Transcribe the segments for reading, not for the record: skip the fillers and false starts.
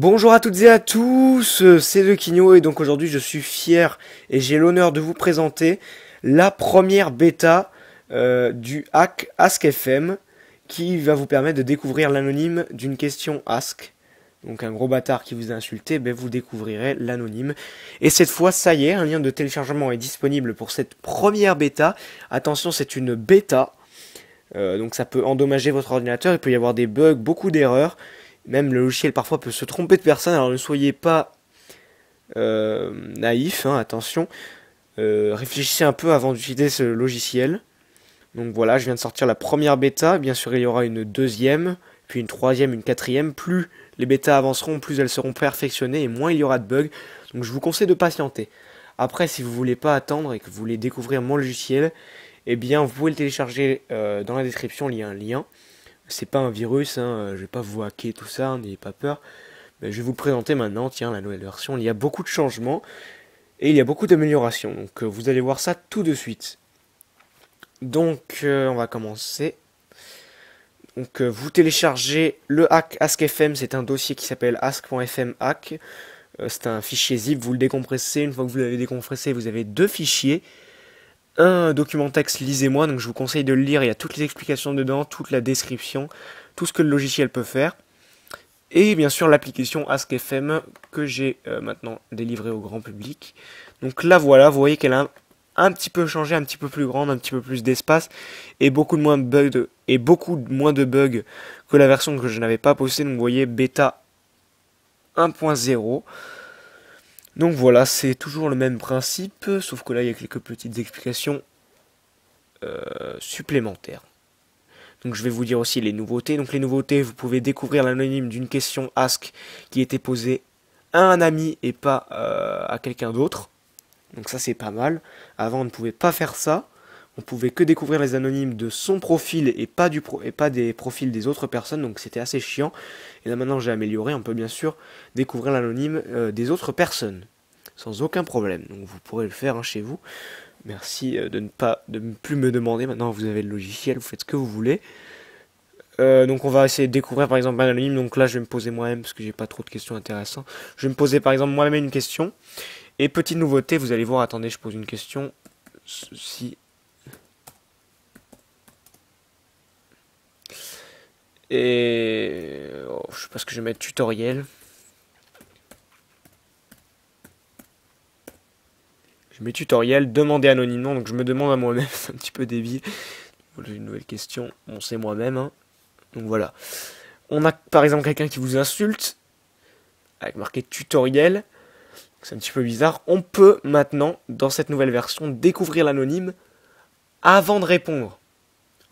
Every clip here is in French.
Bonjour à toutes et à tous, c'est Dequino et donc aujourd'hui je suis fier et j'ai l'honneur de vous présenter la première bêta du hack AskFM qui va vous permettre de découvrir l'anonyme d'une question Ask. Donc un gros bâtard qui vous a insulté, ben vous découvrirez l'anonyme. Et cette fois, ça y est, un lien de téléchargement est disponible pour cette première bêta. Attention, c'est une bêta, donc ça peut endommager votre ordinateur, il peut y avoir des bugs, beaucoup d'erreurs. Même le logiciel parfois peut se tromper de personne, alors ne soyez pas naïf, hein, attention. Réfléchissez un peu avant d'utiliser ce logiciel. Donc voilà, je viens de sortir la première bêta, bien sûr il y aura une deuxième, puis une troisième, une quatrième. Plus les bêtas avanceront, plus elles seront perfectionnées et moins il y aura de bugs. Donc je vous conseille de patienter. Après, si vous voulez pas attendre et que vous voulez découvrir mon logiciel, eh bien vous pouvez le télécharger dans la description, il y a un lien. C'est pas un virus, hein, je vais pas vous hacker tout ça, hein, n'ayez pas peur. Mais je vais vous le présenter maintenant, tiens, la nouvelle version. Il y a beaucoup de changements et il y a beaucoup d'améliorations. Donc vous allez voir ça tout de suite. Donc on va commencer. Donc vous téléchargez le hack AskFM, c'est un dossier qui s'appelle ask.fm hack. C'est un fichier zip, vous le décompressez. Une fois que vous l'avez décompressé, vous avez deux fichiers. Un document texte, lisez-moi, donc je vous conseille de le lire, il y a toutes les explications dedans, toute la description, tout ce que le logiciel peut faire. Et bien sûr l'application AskFM que j'ai maintenant délivrée au grand public. Donc là voilà, vous voyez qu'elle a un petit peu changé, un petit peu plus grande, un petit peu plus d'espace, et beaucoup moins de bugs que la version que je n'avais pas postée, donc vous voyez bêta 1.0. Donc voilà, c'est toujours le même principe, sauf que là il y a quelques petites explications supplémentaires. Donc je vais vous dire aussi les nouveautés. Donc les nouveautés, vous pouvez découvrir l'anonyme d'une question Ask qui était posée à un ami et pas à quelqu'un d'autre. Donc ça c'est pas mal. Avant on ne pouvait pas faire ça. On pouvait que découvrir les anonymes de son profil et pas des profils des autres personnes, donc c'était assez chiant. Et là maintenant j'ai amélioré, on peut bien sûr découvrir l'anonyme des autres personnes, sans aucun problème. Donc vous pourrez le faire hein, chez vous. Merci de ne plus me demander, maintenant vous avez le logiciel, vous faites ce que vous voulez. Donc on va essayer de découvrir par exemple un anonyme, donc là je vais me poser moi-même parce que j'ai pas trop de questions intéressantes. Je vais me poser par exemple moi-même une question. Et petite nouveauté, vous allez voir, attendez je pose une question. Si... Et je sais pas ce que je vais mettre tutoriel. Je mets tutoriel, demander anonymement, donc je me demande à moi-même, c'est un petit peu débile. J'ai une nouvelle question, bon c'est moi-même, hein. Donc voilà. On a par exemple quelqu'un qui vous insulte, avec marqué tutoriel, c'est un petit peu bizarre. On peut maintenant, dans cette nouvelle version, découvrir l'anonyme avant de répondre.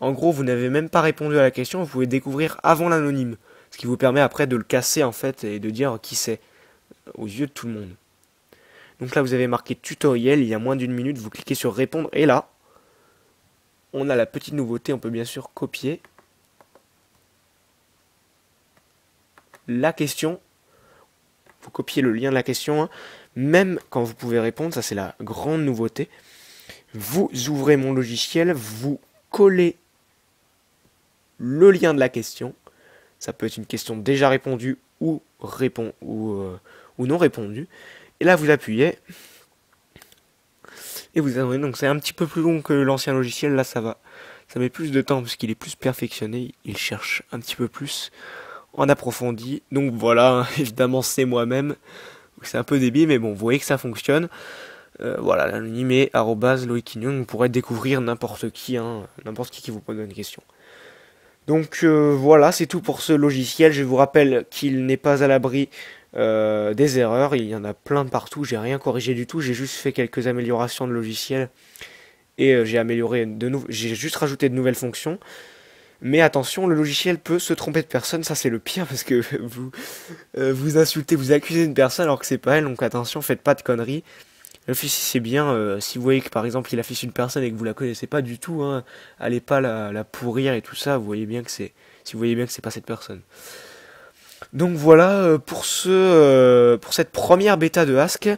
En gros, vous n'avez même pas répondu à la question, vous pouvez découvrir avant l'anonyme. Ce qui vous permet après de le casser en fait et de dire qui c'est, aux yeux de tout le monde. Donc là, vous avez marqué tutoriel, il y a moins d'une minute, vous cliquez sur répondre et là, on a la petite nouveauté, on peut bien sûr copier la question. Vous copiez le lien de la question, hein, même quand vous pouvez répondre, ça c'est la grande nouveauté. Vous ouvrez mon logiciel, vous collez le lien de la question. Ça peut être une question déjà répondue ou non répondue. Et là vous appuyez. Et vous attendez. Donc c'est un petit peu plus long que l'ancien logiciel. Là ça va. Ça met plus de temps parce qu'il est plus perfectionné. Il cherche un petit peu plus en approfondi. Donc voilà, évidemment c'est moi-même. C'est un peu débile mais bon, vous voyez que ça fonctionne. Voilà, l'anonyme est @loikinyoung. Vous pourrez découvrir n'importe qui, hein, n'importe qui vous pose une question. Donc voilà, c'est tout pour ce logiciel. Je vous rappelle qu'il n'est pas à l'abri des erreurs. Il y en a plein de partout. J'ai rien corrigé du tout. J'ai juste fait quelques améliorations de logiciel et j'ai juste rajouté de nouvelles fonctions. Mais attention, le logiciel peut se tromper de personne. Ça c'est le pire parce que vous insultez, vous accusez une personne alors que c'est pas elle. Donc attention, faites pas de conneries. Réfléchissez bien, si vous voyez que par exemple il affiche une personne et que vous la connaissez pas du tout, hein, allez pas la pourrir et tout ça, vous voyez bien que c'est pas cette personne. Donc voilà pour cette première bêta de Ask.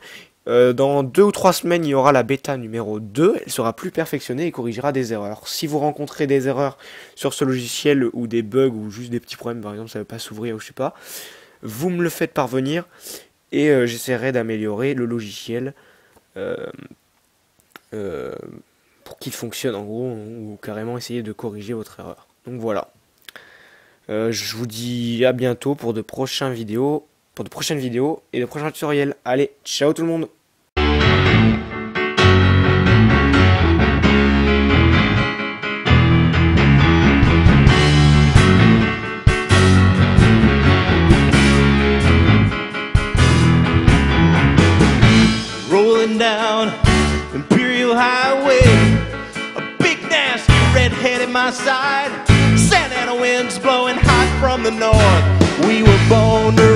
Dans 2 ou 3 semaines il y aura la bêta numéro 2, elle sera plus perfectionnée et corrigera des erreurs. Si vous rencontrez des erreurs sur ce logiciel ou des bugs ou juste des petits problèmes, par exemple ça ne veut pas s'ouvrir ou je sais pas, vous me le faites parvenir et j'essaierai d'améliorer le logiciel pour qu'il fonctionne en gros, ou carrément essayer de corriger votre erreur. Donc voilà. Je vous dis à bientôt pour de prochaines vidéos et de prochains tutoriels. Allez, ciao tout le monde! Rolling down Imperial Highway, a big nasty redhead at my side, Santa Ana winds blowing hot from the north. We were born to